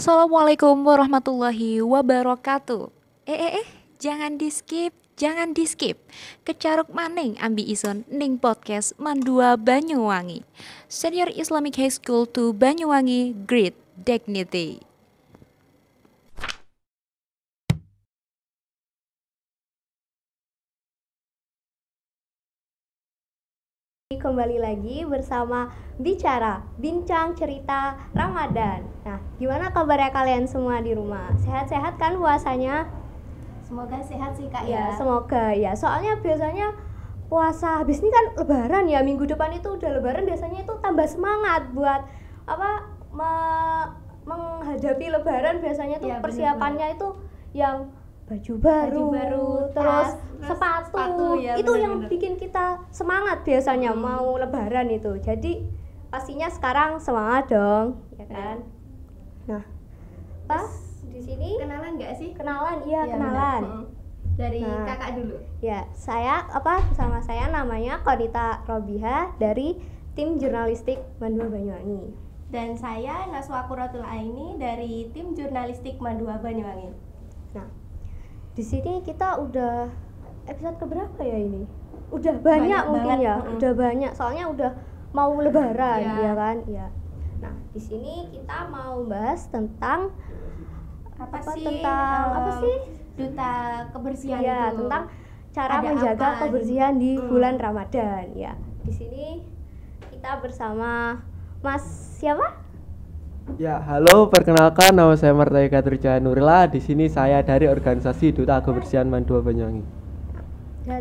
Assalamualaikum warahmatullahi wabarakatuh. Jangan di skip, jangan di skip. Kecaruk maning ambi ison ning podcast Mandua Banyuwangi. Senior Islamic High School to Banyuwangi, Great Dignity. Kembali lagi bersama Bincang Cerita Ramadan. Nah, gimana kabarnya kalian semua di rumah? Sehat-sehat kan puasanya? Semoga sehat sih Kak Ya, ya. semoga ya. Soalnya biasanya puasa habis ini kan lebaran ya. Minggu depan itu udah lebaran, biasanya itu tambah semangat buat menghadapi lebaran. Biasanya tuh Ya, persiapannya itu yang baju baru, terus sepatu ya, itu yang bener-bener. bikin kita semangat biasanya mau lebaran itu. Jadi pastinya sekarang semangat dong, ya kan? Nah, pas di sini Kenalan nggak sih? kenalan, Iya, kenalan. bener. Dari Nah. kakak dulu. Ya, bersama saya namanya Kodita Robiha dari tim jurnalistik Mandua Banyuwangi. Dan saya Naswa Quratul Aini dari tim jurnalistik Mandua Banyuwangi. Nah, di sini kita udah episode keberapa ya ini? Udah banyak Banyak mungkin banget, ya, mm-mm. udah banyak. Soalnya udah mau lebaran, Iya. ya kan? Iya. Nah, di sini kita mau bahas tentang Apa sih? Duta kebersihan Ya, itu. tentang cara Ada menjaga apa kebersihan di Hmm. bulan Ramadan. Ya, di sini kita bersama Mas siapa? Ya, halo, perkenalkan nama saya Marta Eka Trijaya Nurila. Di sini saya dari organisasi Duta Kebersihan Mandua Banyuwangi.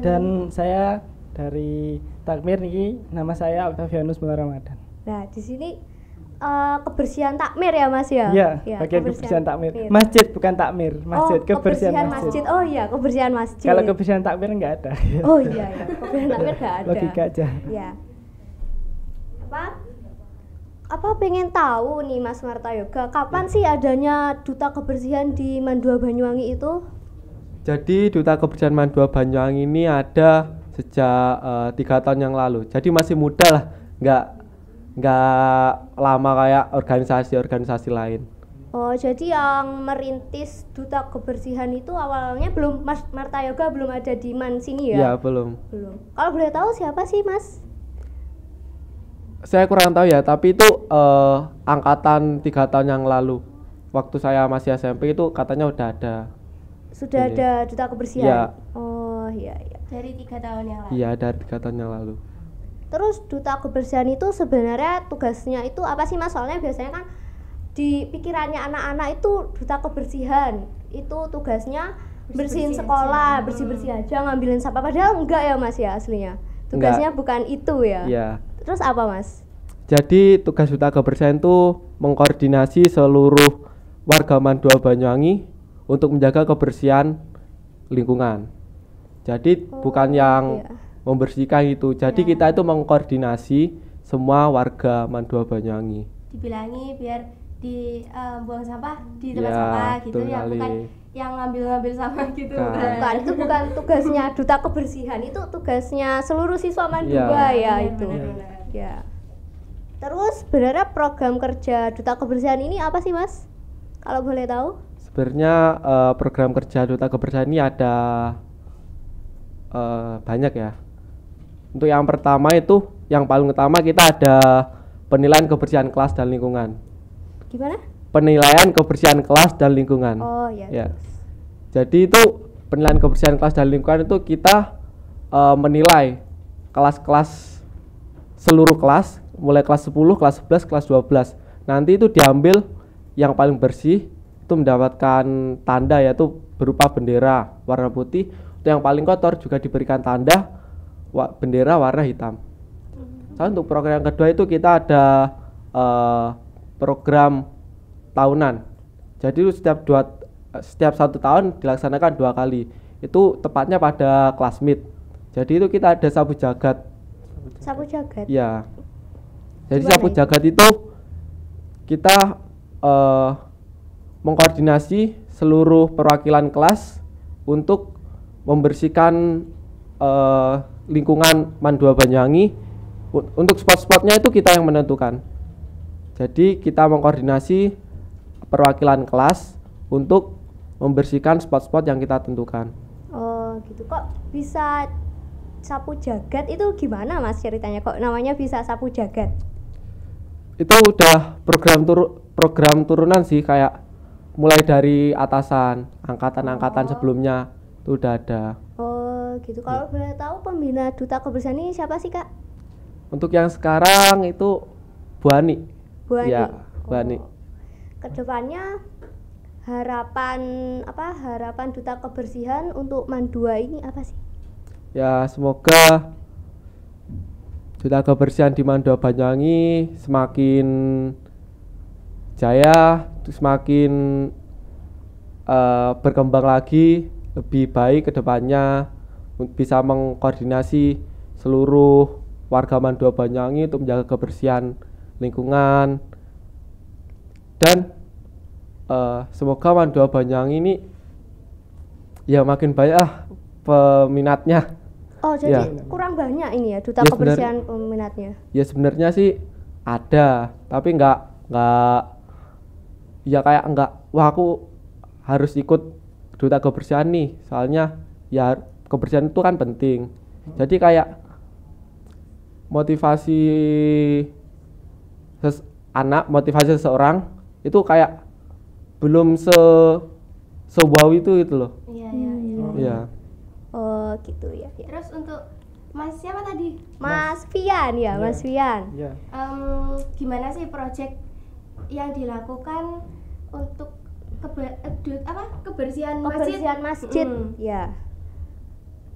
Dan saya dari Takmir niki, nama saya Octavianus Mula Ramadan. Nah, di sini kebersihan takmir ya, Mas ya? Iya, Ya, bagian kebersihan takmir. Masjid bukan takmir, masjid kebersihan masjid. Oh iya, kebersihan masjid. Kalau kebersihan takmir enggak ada. Oh iya, kebersihan takmir enggak ada. Logika aja. Ya. Apa pengen tahu nih Mas Marta Yoga, kapan sih adanya Duta Kebersihan di Mandua Banyuwangi itu? Jadi Duta Kebersihan Mandua Banyuwangi ini ada sejak 3 tahun yang lalu. Jadi masih muda lah, nggak lama kayak organisasi-organisasi lain. Oh, jadi yang merintis Duta Kebersihan itu awalnya belum Mas Marta Yoga belum ada di Man sini Ya, ya? belum. Belum. Kalau boleh tahu siapa sih, Mas? Saya kurang tahu ya, tapi itu angkatan 3 tahun yang lalu. Waktu saya masih SMP itu katanya udah ada. Sudah Ini. ada Duta Kebersihan? Iya. Oh, iya iya. Dari 3 tahun yang lalu. Iya, dari 3 tahun yang lalu. Terus Duta Kebersihan itu sebenarnya tugasnya itu apa sih, Mas? Soalnya biasanya kan di pikirannya anak-anak itu Duta Kebersihan itu tugasnya bersihin Bersih-bersih sekolah, aja. bersih-bersih aja, ngambilin sampah. Padahal enggak ya, Mas ya, aslinya. Tugasnya bukan itu ya. Iya. Terus apa, Mas? Jadi tugas Duta Kebersihan itu mengkoordinasi seluruh warga Mandua Banyuwangi untuk menjaga kebersihan lingkungan. Jadi bukan yang iya. membersihkan itu. Jadi Ya. kita itu mengkoordinasi semua warga Mandua Banyuwangi. Dibilangi biar buang sampah di tempat Ya, sampah gitu betul ya, sekali. bukan yang ngambil sampah gitu. Bukan. Bukan, itu bukan tugasnya Duta Kebersihan, itu tugasnya seluruh siswa Mandua Iya. ya Benar, itu. benar-benar. Ya. Terus sebenarnya program kerja Duta Kebersihan ini apa sih, Mas? Kalau boleh tahu? Sebenarnya program kerja Duta Kebersihan ini ada banyak ya. Untuk yang pertama itu, yang paling utama kita ada penilaian kebersihan kelas dan lingkungan. Gimana? Penilaian kebersihan kelas dan lingkungan. Oh ya. Ya. Jadi itu penilaian kebersihan kelas dan lingkungan itu kita menilai kelas-kelas, seluruh kelas, mulai kelas 10, kelas 11, kelas 12. Nanti itu diambil yang paling bersih, itu mendapatkan tanda yaitu berupa bendera warna putih. Untuk yang paling kotor juga diberikan tanda bendera warna hitam. Soalnya untuk program yang kedua itu kita ada program tahunan. Jadi itu setiap 1 tahun dilaksanakan 2 kali. Itu tepatnya pada kelas mid. Jadi itu kita ada sapu jagat. Sapu jagat. Ya. Jadi Gimana sapu itu? jagat itu kita mengkoordinasi seluruh perwakilan kelas untuk membersihkan lingkungan Mandua Banyuwangi. Untuk spot-spotnya itu kita yang menentukan. Jadi kita mengkoordinasi perwakilan kelas untuk membersihkan spot-spot yang kita tentukan. Oh gitu, kok bisa sapu jagat itu gimana Mas ceritanya, kok namanya bisa sapu jagat? Itu udah program turunan sih, kayak mulai dari atasan, angkatan-angkatan sebelumnya itu udah ada. Oh gitu, kalau boleh tahu pembina Duta Kebersihan ini siapa sih Kak? Untuk yang sekarang itu Bu Ani. Bu Ani? Ya, Bu Ani. Kedepannya harapan Duta Kebersihan untuk Mandua ini apa sih? Ya, semoga Duta Kebersihan di Mandua Banyuwangi semakin jaya, semakin berkembang lagi, lebih baik ke depannya, bisa mengkoordinasi seluruh warga Mandua Banyuwangi untuk menjaga kebersihan lingkungan, dan semoga Mandua Banyuwangi ini ya makin banyak peminatnya. Oh jadi Ya. kurang banyak ini ya Duta Ya, Kebersihan peminatnya? Ya sebenarnya sih ada, tapi nggak ya kayak nggak, wah aku harus ikut Duta Kebersihan nih, soalnya ya kebersihan itu kan penting. Jadi kayak motivasi motivasi seseorang itu kayak belum wow itu loh. Iya, iya, iya. Ya. Oh gitu ya. Terus untuk Mas siapa tadi? Mas Fian ya, Mas Fian. Ya. Gimana sih project yang dilakukan untuk kebersihan masjid? Kebersihan masjid, Mm. ya.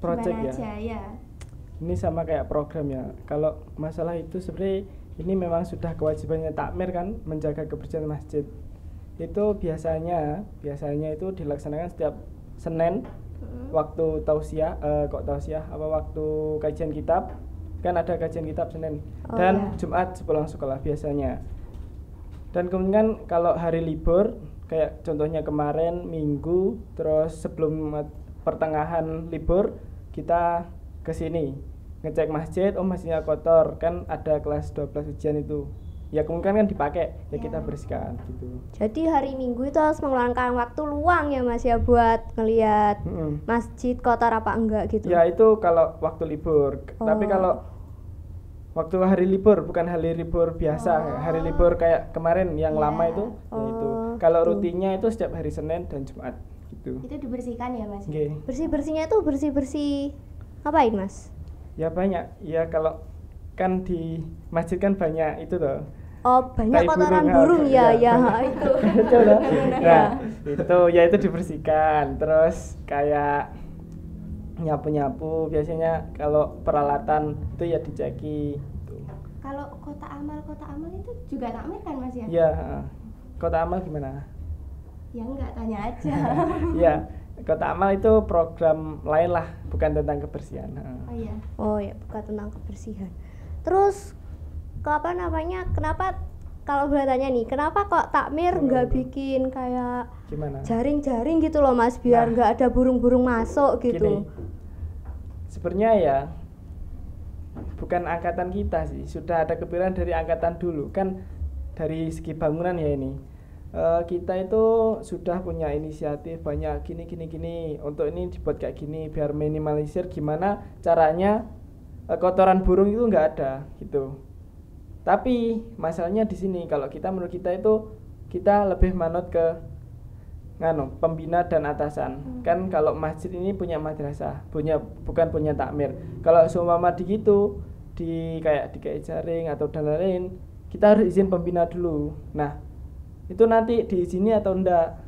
Project Gimana ya. aja ya? Ini sama kayak program ya. Kalau masalah itu sebenarnya ini memang sudah kewajibannya takmir kan, menjaga kebersihan masjid. Itu biasanya itu dilaksanakan setiap Senin waktu tausiah, waktu kajian kitab, kan ada kajian kitab Senin, Oh, dan ya. Jumat sepulang sekolah biasanya. Dan kemudian kalau hari libur kayak contohnya kemarin Minggu, terus sebelum pertengahan libur kita ke sini ngecek masjid, masjidnya kotor, kan ada kelas 12 ujian itu. Ya kemungkinan kan dipakai, ya kita bersihkan gitu. Jadi hari Minggu itu harus mengeluarkan waktu luang ya Mas ya buat ngelihat Mm-mm. masjid kotor apa enggak gitu. Ya itu kalau waktu libur. Oh. Tapi kalau waktu hari libur, bukan hari libur biasa, hari libur kayak kemarin yang lama itu, ya itu. Kalau gitu. rutinnya itu setiap hari Senin dan Jumat gitu. Itu dibersihkan ya Mas? Oke. Bersih-bersihnya itu bersih-bersih ngapain Mas? Ya banyak. Ya kalau kan di masjid kan banyak itu tuh. Oh, banyak Tai kotoran burung, burung ya, ya. itu. Betul loh. Nah, itu dibersihkan. Terus kayak nyapu-nyapu, biasanya kalau peralatan itu ya diceki gitu. Kalau kota amal itu juga takmir kan Mas ya? Ya, kota amal gimana? Ya enggak, tanya aja. Ya, kota amal itu program lain lah, bukan tentang kebersihan. Oh iya. Oh ya, bukan tentang kebersihan. Terus kenapa kalau boleh tanya nih, kenapa kok takmir nggak bikin kayak Gimana? jaring-jaring gitu loh Mas, biar Nah. nggak ada burung-burung masuk Gini, gitu? sebenarnya ya bukan angkatan kita sih, sudah ada kepikiran dari angkatan dulu kan, dari segi bangunan ya ini. Kita itu sudah punya inisiatif banyak gini untuk ini dibuat kayak gini biar minimalisir gimana caranya kotoran burung itu nggak ada gitu. Tapi masalahnya di sini kalau menurut kita itu kita lebih manut ke pembina dan atasan. Kan kalau masjid ini punya madrasah, bukan punya takmir. Kalau seumpama di kayak jaring atau dan lain-lain, kita harus izin pembina dulu. Nah, itu nanti diizini atau enggak.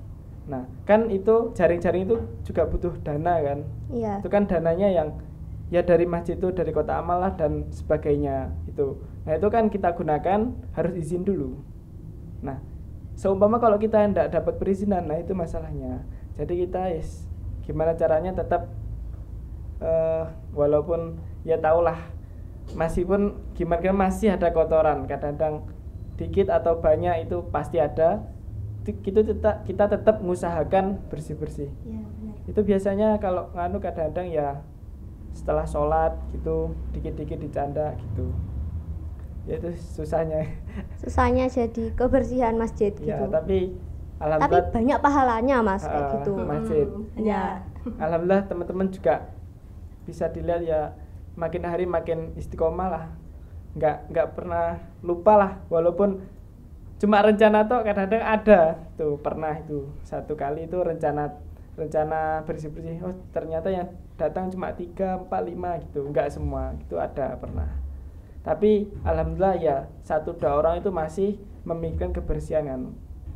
Nah, kan itu jaring-jaring itu juga butuh dana kan. Iya. Itu kan dananya yang ya dari masjid itu, dari kota amal lah dan sebagainya itu. Nah, itu kan kita gunakan harus izin dulu. Nah, seumpama kalau kita enggak dapat perizinan, nah itu masalahnya. Jadi kita gimana caranya tetap walaupun ya tahulah masih pun gimana masih ada kotoran, kadang-kadang dikit atau banyak itu pasti ada. Kita tetap mengusahakan bersih-bersih. Iya, benar. Itu biasanya kalau kadang-kadang ya setelah sholat gitu dikit-dikit dicanda gitu. Ya itu susahnya. Susahnya jadi kebersihan masjid Ya gitu. tapi tapi alhamdulillah banyak pahalanya mas kayak gitu. masjid. Ya. Alhamdulillah teman-teman juga bisa dilihat ya, makin hari makin istiqomah lah, nggak pernah lupa lah, walaupun cuma rencana tuh kadang-kadang ada tuh, pernah itu satu kali itu rencana bersih-bersih, oh ternyata yang datang cuma 3, 4, 5 gitu, nggak semua, itu ada pernah. Tapi alhamdulillah ya 1-2 orang itu masih memikirkan kebersihan kan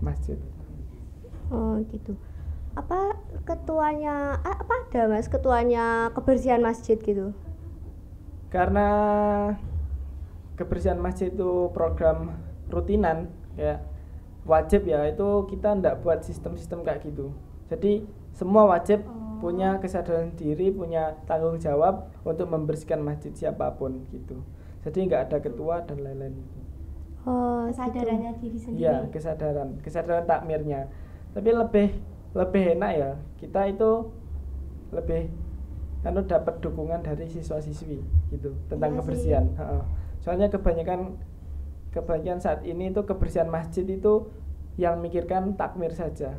masjid. Oh gitu. Apa ketuanya apa ada mas ketuanya kebersihan masjid gitu? Karena kebersihan masjid itu program rutinan ya, wajib ya, itu kita ndak buat sistem-sistem kayak gitu. Jadi semua wajib punya kesadaran diri, punya tanggung jawab untuk membersihkan masjid siapapun gitu. Jadi nggak ada ketua dan lain-lain. Oh Kesadarannya diri sendiri. Iya, kesadaran takmirnya. Tapi lebih enak ya, kita itu lebih dapat dukungan dari siswa-siswi gitu tentang Iya kebersihan. Soalnya kebanyakan saat ini itu kebersihan masjid itu yang mikirkan takmir saja.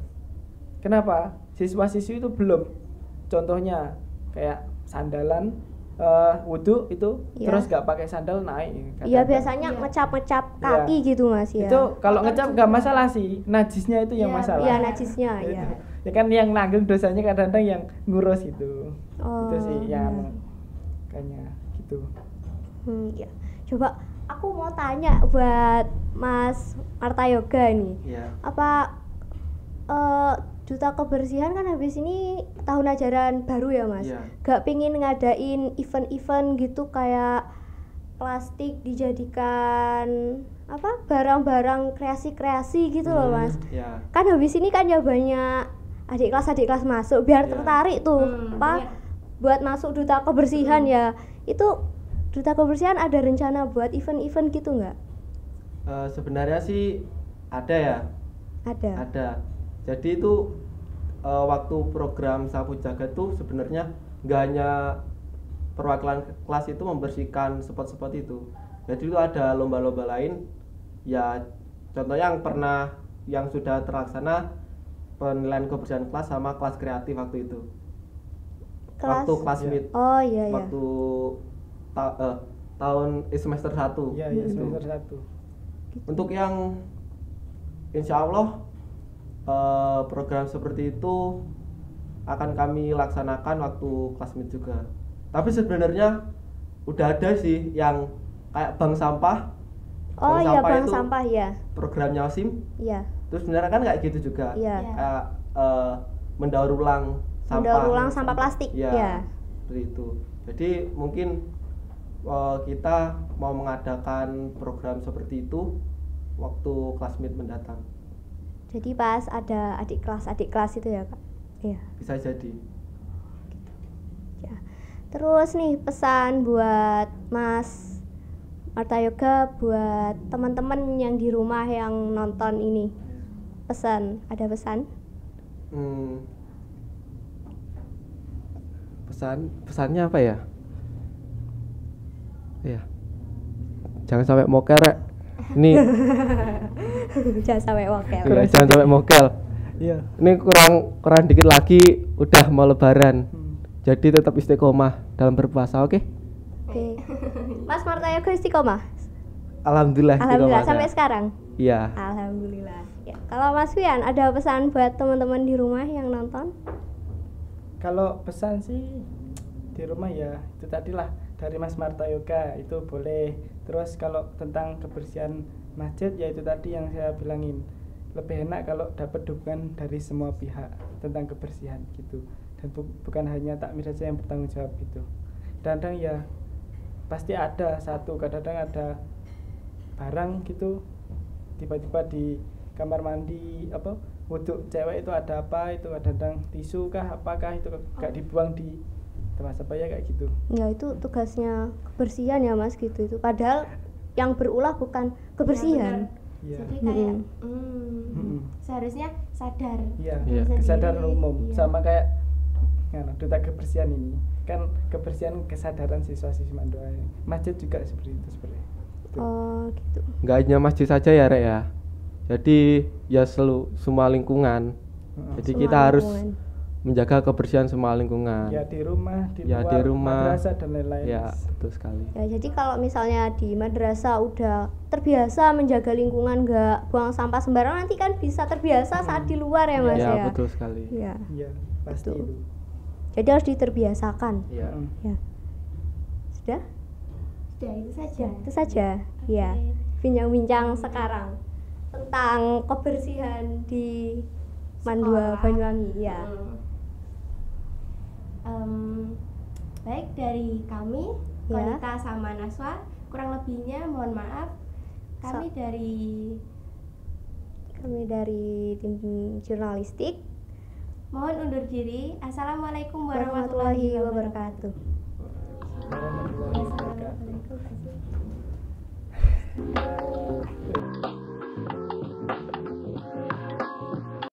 Kenapa? Siswa-siswi itu belum. Contohnya kayak sandalan, wudhu itu Iya. terus nggak pakai sandal naik. Iya Kadang-kadang. biasanya Iya. ngecap Iya. kaki gitu mas ya. Itu kalau Kotor ngecap juga. nggak masalah sih, najisnya itu yang Iya, masalah. Iya najisnya Itu. ya. Ya kan yang nanggung dosanya kadang-kadang yang ngurus itu. Oh, Itu sih yang iya. kayaknya gitu. Ya. Coba aku mau tanya buat Mas Marta Yoga nih. Iya. Apa Duta Kebersihan kan habis ini tahun ajaran baru ya mas? Iya. Gak pingin ngadain event-event gitu kayak plastik dijadikan apa barang-barang kreasi-kreasi gitu loh mas? Ya. Kan habis ini kan ya banyak adik kelas masuk biar Iya. tertarik tuh Iya. buat masuk Duta Kebersihan ya. Itu Duta Kebersihan ada rencana buat event-event gitu nggak? Sebenarnya sih ada ya. Ada. Jadi itu waktu program Sapu Jagat tuh sebenarnya nggak hanya perwakilan kelas itu membersihkan spot-spot itu. Jadi itu ada lomba-lomba lain. Ya contohnya yang sudah terlaksana penilaian kebersihan kelas sama kelas kreatif waktu itu. Waktu kelas Iya. meet. Oh iya ya. Waktu tahun semester 1 Iya, Hmm. semester 1. Untuk yang insya Allah program seperti itu akan kami laksanakan waktu kelas meet juga. Tapi sebenarnya udah ada sih yang kayak bank sampah. Oh Bank iya sampah bank itu sampah ya. Programnya OSIM. Iya. Terus sebenarnya kan kayak gitu juga. Iya. Kayak mendaur ulang sampah. Mendaur ulang sampah plastik. Iya. Ya. Seperti itu. Jadi mungkin kita mau mengadakan program seperti itu waktu kelas meet mendatang. Jadi pas ada adik kelas itu ya kak. Iya. Bisa jadi. Ya. Terus nih pesan buat Mas Marta Yoga buat teman-teman yang di rumah yang nonton ini. Ada pesan? Pesannya apa ya? Iya. Jangan sampai moker, Rek. Ini Jangan sampai wakil. iya, jangan sampai mokel. Iya. Ini kurang dikit lagi udah mau lebaran. Jadi tetap istiqomah dalam berpuasa, oke? Oke. Mas Marta Yoga istiqomah? Alhamdulillah Alhamdulillah istiqomah, sampai Kak. sekarang. Iya. Alhamdulillah. Ya, kalau Mas Wian ada pesan buat teman-teman di rumah yang nonton? Kalau pesan sih di rumah ya itu tadilah dari Mas Marta Yoga itu boleh. Terus kalau tentang kebersihan masjid ya itu tadi yang saya bilangin, lebih enak kalau dapat dukungan dari semua pihak tentang kebersihan gitu, dan bukan hanya takmir saja yang bertanggung jawab gitu. Kadang ya pasti ada kadang ada barang gitu tiba-tiba di kamar mandi wudhu cewek itu ada apa, itu kadang tisu kah apakah itu gak dibuang di tempat sampah ya kayak gitu. Ya itu tugasnya kebersihan ya Mas gitu itu. Padahal yang berulah bukan kebersihan. Iya. Jadi kayak Mm-mm. seharusnya sadar. Iya, Iya. sendiri. kesadaran umum Iya. sama kayak duta kebersihan ini kan kebersihan kesadaran siswa-siswi Mandoa. Masjid juga seperti itu sebenarnya. Gitu. Oh gitu. Nggak hanya masjid saja ya, Rek ya. Jadi ya semua lingkungan. Jadi Semua kita harus lingkungan. menjaga kebersihan semua lingkungan. Ya di rumah, di Ya, luar di rumah. madrasah dan lain-lain. Ya, betul sekali. Ya, jadi kalau misalnya di madrasah udah terbiasa menjaga lingkungan, nggak buang sampah sembarangan, nanti kan bisa terbiasa saat di luar ya Mas Ya, ya. betul sekali. Ya. Iya, pasti Betul. itu. Jadi harus diterbiasakan. Ya. Ya. Sudah? Sudah itu saja. Ya, itu saja. Ya. Bincang-bincang sekarang tentang kebersihan di Mandua Sekolah. Banyuwangi. Ya. Baik dari kami, Ya. Konita sama Naswa, kurang lebihnya mohon maaf. Kami Kami dari tim jurnalistik. mohon undur diri. Assalamualaikum Warahmatullahi warahmatullahi wabarakatuh. Warahmatullahi wabarakatuh.